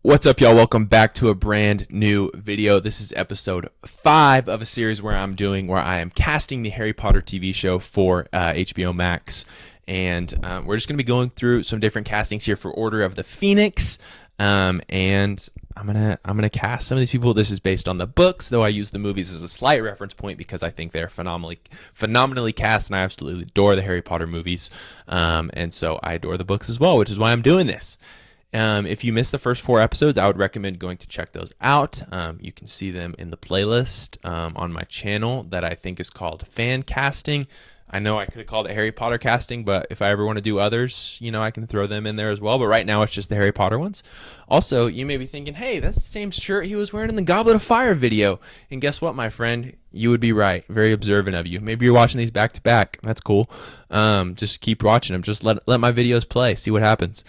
What's up, y'all? Welcome back to a brand new video. This is episode 5 of a series where I am casting the Harry Potter TV show for HBO Max, and we're just going to be going through some different castings here for Order of the Phoenix, and I'm gonna cast some of these people. This is based on the books, though I use the movies as a slight reference point because I think they're phenomenally cast, and I absolutely adore the Harry Potter movies, and so I adore the books as well, which is why I'm doing this. If you missed the first 4 episodes, I would recommend going to check those out. You can see them in the playlist on my channel that I think is called Fan Casting. I know I could have called it Harry Potter Casting, but if I ever want to do others, I can throw them in there as well. But right now, it's just the Harry Potter ones. Also, you may be thinking, hey, that's the same shirt he was wearing in the Goblet of Fire video. And guess what, my friend? You would be right. Very observant of you. Maybe you're watching these back to back. That's cool. Just keep watching them. Just let my videos play. See what happens.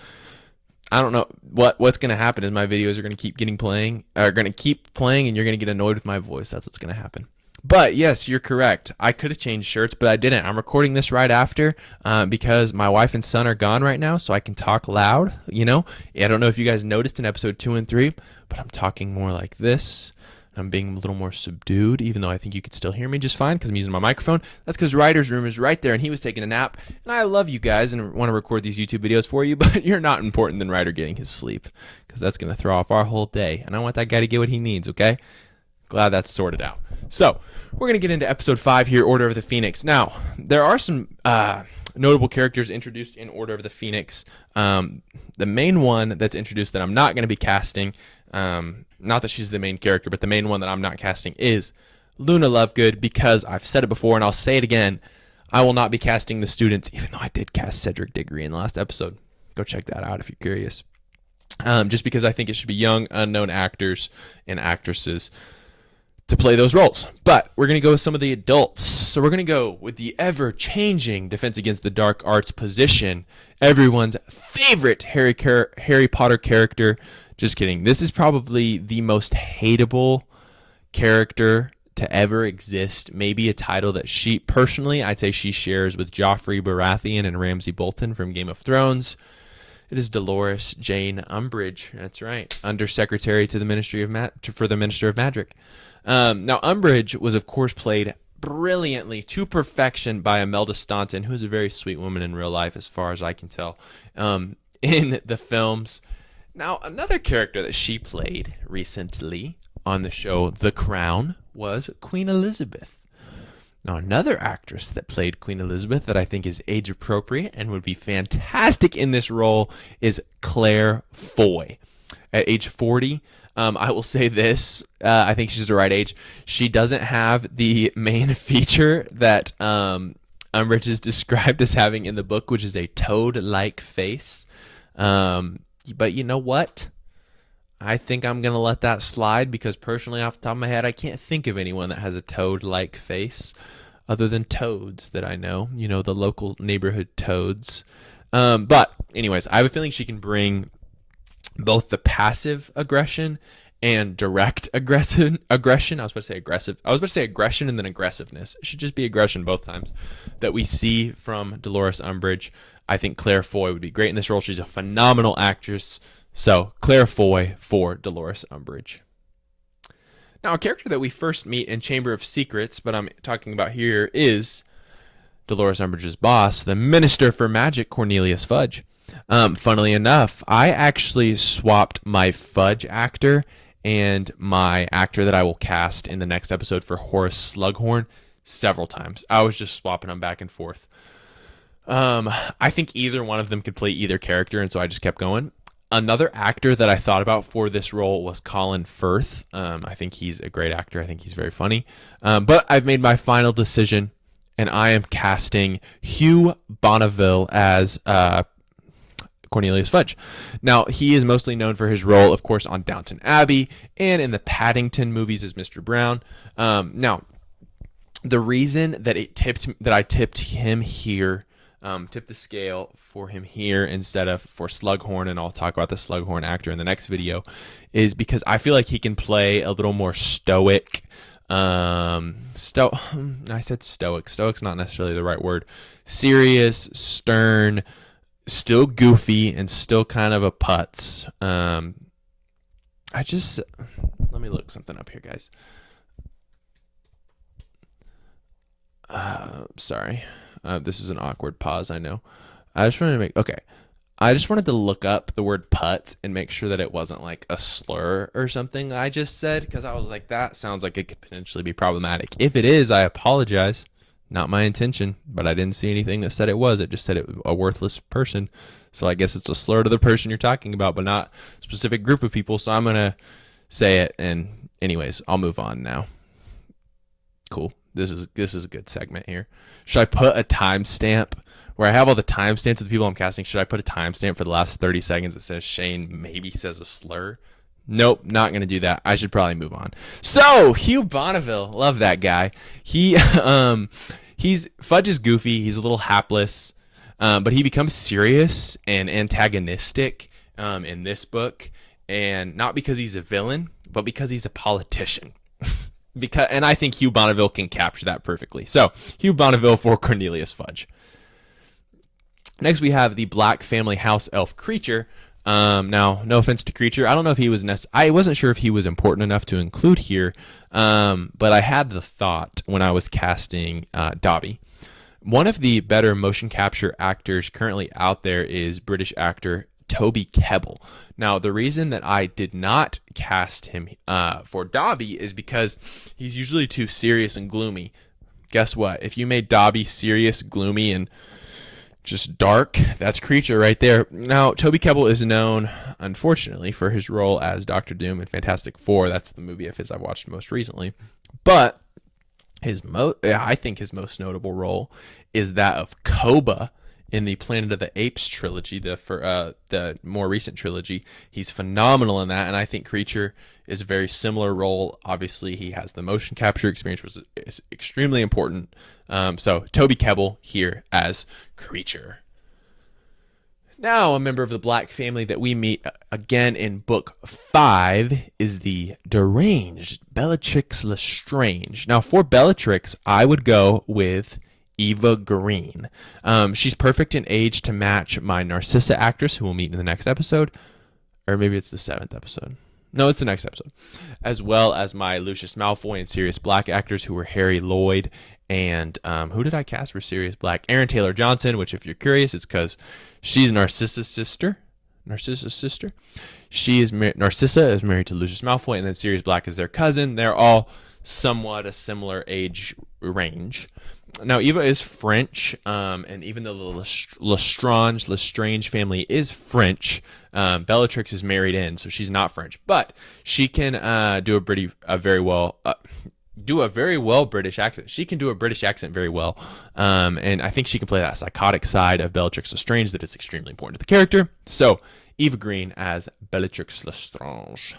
I don't know what's going to happen is my videos are going to keep playing, and you're going to get annoyed with my voice. That's what's going to happen. But yes, you're correct. I could have changed shirts, but I didn't. I'm recording this right after because my wife and son are gone right now, so I can talk loud. I don't know if you guys noticed in episode 2 and 3, but I'm talking more like this. I'm being a little more subdued, even though I think you could still hear me just fine because I'm using my microphone. That's because Ryder's room is right there, and he was taking a nap. And I love you guys and want to record these YouTube videos for you, but you're not important than Ryder getting his sleep because that's going to throw off our whole day. And I want that guy to get what he needs, okay? Glad that's sorted out. So we're going to get into episode 5 here, Order of the Phoenix. Now, there are some notable characters introduced in Order of the Phoenix. The main one that's introduced that I'm not going to be casting, not that she's the main character, but the main one that I'm not casting is Luna Lovegood, because I've said it before and I'll say it again. I will not be casting the students, even though I did cast Cedric Diggory in the last episode. Go check that out if you're curious. Just because I think it should be young, unknown actors and actresses to play those roles. But we're going to go with some of the adults. So we're going to go with the ever-changing Defense Against the Dark Arts position, everyone's favorite Harry Potter character. Just kidding. This is probably the most hateable character to ever exist. Maybe a title that I'd say she shares with Joffrey Baratheon and Ramsay Bolton from Game of Thrones. It is Dolores Jane Umbridge. That's right. Undersecretary to the Ministry of for the Minister of Magic. Now, Umbridge was, of course, played brilliantly to perfection by Imelda Staunton, who is a very sweet woman in real life, as far as I can tell, in the films. Now, another character that she played recently on the show The Crown was Queen Elizabeth. Now, another actress that played Queen Elizabeth that I think is age appropriate and would be fantastic in this role is Claire Foy. At age 40, I will say this, I think she's the right age. She doesn't have the main feature that Umbridge is described as having in the book, which is a toad-like face. But you know what? I think I'm going to let that slide because personally, off the top of my head, I can't think of anyone that has a toad-like face other than toads that I know. The local neighborhood toads. But anyways, I have a feeling she can bring both the passive aggression and direct aggression. I was about to say aggressive. I was about to say aggression and then aggressiveness. It should just be aggression both times that we see from Dolores Umbridge. I think Claire Foy would be great in this role. She's a phenomenal actress. So Claire Foy for Dolores Umbridge. Now, a character that we first meet in Chamber of Secrets, but I'm talking about here, is Dolores Umbridge's boss, the Minister for Magic, Cornelius Fudge. Funnily enough, I actually swapped my Fudge actor and my actor that I will cast in the next episode for Horace Slughorn several times. I was just swapping them back and forth. I think either one of them could play either character, and so I just kept going. Another actor that I thought about for this role was Colin Firth. I think he's a great actor. I think he's very funny. But I've made my final decision, and I am casting Hugh Bonneville as Cornelius Fudge. Now, he is mostly known for his role, of course, on Downton Abbey and in the Paddington movies as Mr. Brown. Now, the reason that I tipped him here, tipped the scale for him here instead of for Slughorn, and I'll talk about the Slughorn actor in the next video, is because I feel like he can play a little more stoic. I said stoic. Stoic's not necessarily the right word. Serious, stern, still goofy, and still kind of a putz. let me look something up here, guys. Sorry. This is an awkward pause, I know. I just wanted to look up the word putz and make sure that it wasn't like a slur or something I just said, because I was like, that sounds like it could potentially be problematic. If it is, I apologize. Not my intention, but I didn't see anything that said it was. It just said it was a worthless person. So I guess it's a slur to the person you're talking about, but not a specific group of people. So I'm going to say it. And anyways, I'll move on now. Cool. This is a good segment here. Should I put a timestamp where I have all the timestamps of the people I'm casting? Should I put a timestamp for the last 30 seconds that says Shane maybe says a slur? Nope, not going to do that. I should probably move on. So, Hugh Bonneville, love that guy. Fudge is goofy. He's a little hapless, but he becomes serious and antagonistic in this book, and not because he's a villain, but because he's a politician. And I think Hugh Bonneville can capture that perfectly. So, Hugh Bonneville for Cornelius Fudge. Next, we have the Black Family House Elf Kreacher. Now, no offense to Kreacher, I don't know if he was I wasn't sure if he was important enough to include here, but I had the thought when I was casting Dobby. One of the better motion capture actors currently out there is British actor Toby Kebbell. Now, the reason that I did not cast him for Dobby is because he's usually too serious and gloomy. Guess what? If you made Dobby serious, gloomy, and just dark, that's Kreacher right there. Now, Toby Kebbell is known, unfortunately, for his role as Doctor Doom in Fantastic Four. That's the movie of his I've watched most recently. But I think his most notable role is that of Koba in the Planet of the Apes trilogy, the more recent trilogy. He's phenomenal in that, and I think Kreacher is a very similar role. Obviously, he has the motion capture experience, which is extremely important. So, Toby Kebbell here as Kreacher. Now, a member of the Black family that we meet again in book 5 is the deranged Bellatrix Lestrange. Now, for Bellatrix, I would go with Eva Green. She's perfect in age to match my Narcissa actress, who we'll meet in the next episode. Or maybe it's the 7th episode. No, it's the next episode. As well as my Lucius Malfoy and Sirius Black actors, who were Harry Lloyd and who did I cast for Sirius Black? Aaron Taylor Johnson, which if you're curious, it's because she's Narcissa's sister. Narcissa is married to Lucius Malfoy, and then Sirius Black is their cousin. They're all somewhat a similar age range. Now, Eva is French, and even though the Lestrange family is French, Bellatrix is married in, so she's not French. But she can do a very well British accent. She can do a British accent very well, and I think she can play that psychotic side of Bellatrix Lestrange that is extremely important to the character. So, Eva Green as Bellatrix Lestrange.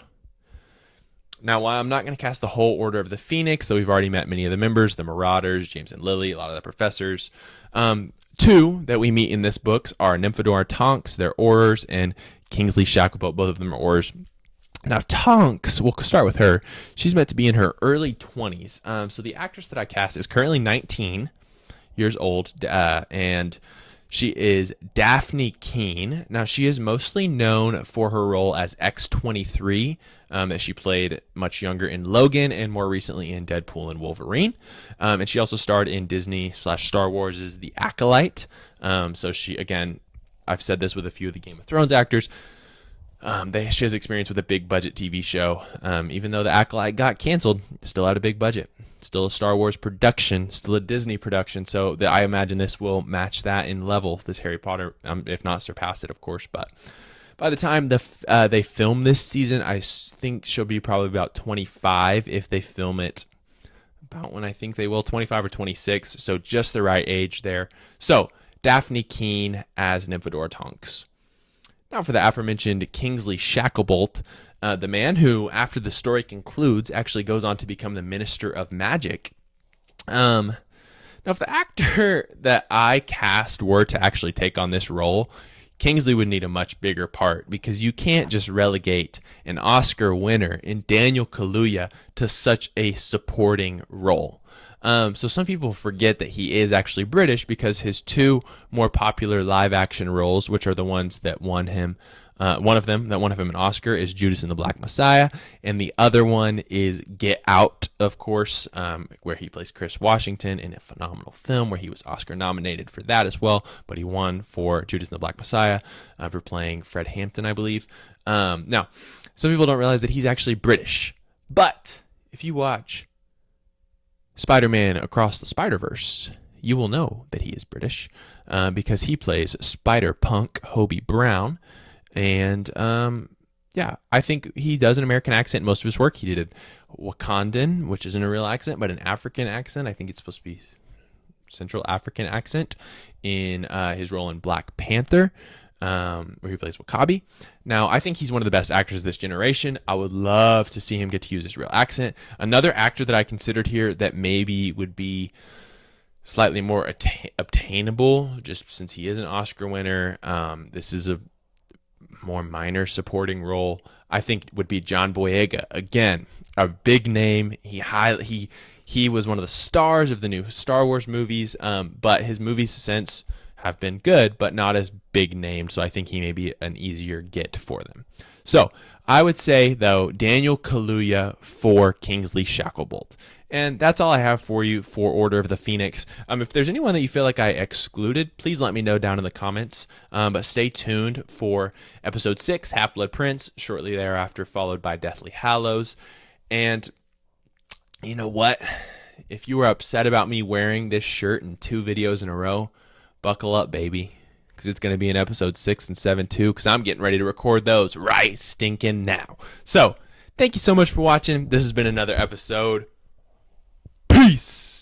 Now, while I'm not going to cast the whole Order of the Phoenix, so we've already met many of the members, the Marauders, James and Lily, a lot of the professors. Two that we meet in this book are Nymphadora Tonks, they're Aurors, and Kingsley Shacklebolt. Both of them are Aurors. Now, Tonks, we'll start with her. She's meant to be in her early 20s. So the actress that I cast is currently 19 years old, and she is Daphne Keene. Now, she is mostly known for her role as X-23, that she played much younger in Logan and more recently in Deadpool and Wolverine. And she also starred in Disney/Star Wars' The Acolyte. So she, again, I've said this with a few of the Game of Thrones actors. She has experience with a big budget TV show. Even though The Acolyte got canceled, still had a big budget. Still a Star Wars production, still a Disney production. So I imagine this will match that in level, this Harry Potter, if not surpass it, of course. But by the time they film this season, I think she'll be probably about 25 if they film it about when I think they will, 25 or 26. So just the right age there. So Daphne Keene as Nymphadora Tonks. Now for the aforementioned Kingsley Shacklebolt, the man who, after the story concludes, actually goes on to become the Minister of Magic. Now, if the actor that I cast were to actually take on this role, Kingsley would need a much bigger part, because you can't just relegate an Oscar winner in Daniel Kaluuya to such a supporting role. So some people forget that he is actually British, because his two more popular live action roles, which are the ones that won him One of them that won him an Oscar is Judas and the Black Messiah, and the other one is Get Out, of course, where he plays Chris Washington in a phenomenal film where he was Oscar nominated for that as well, but he won for Judas and the Black Messiah for playing Fred Hampton, I believe. Now, some people don't realize that he's actually British, but if you watch Spider-Man Across the Spider-Verse, you will know that he is British because he plays Spider-Punk Hobie Brown. And yeah, I think he does an American accent in most of his work. He did a Wakandan, which isn't a real accent, but an African accent. I think it's supposed to be Central African accent in his role in Black Panther, where he plays Wakabi. Now, I think he's one of the best actors of this generation. I would love to see him get to use his real accent. Another actor that I considered here that maybe would be slightly more obtainable, just since he is an Oscar winner. This is a more minor supporting role, I think, would be John Boyega. Again, a big name. He was one of the stars of the new Star Wars movies, but his movies since have been good, but not as big named, so I think he may be an easier get for them. So I would say, though, Daniel Kaluuya for Kingsley Shacklebolt. And that's all I have for you for Order of the Phoenix. If there's anyone that you feel like I excluded, please let me know down in the comments. But stay tuned for episode 6, Half-Blood Prince, shortly thereafter, followed by Deathly Hallows. And you know what? If you were upset about me wearing this shirt in 2 videos in a row, buckle up, baby. Because it's going to be in episode 6 and 7 too, because I'm getting ready to record those right stinking now. So, thank you so much for watching. This has been another episode. Peace!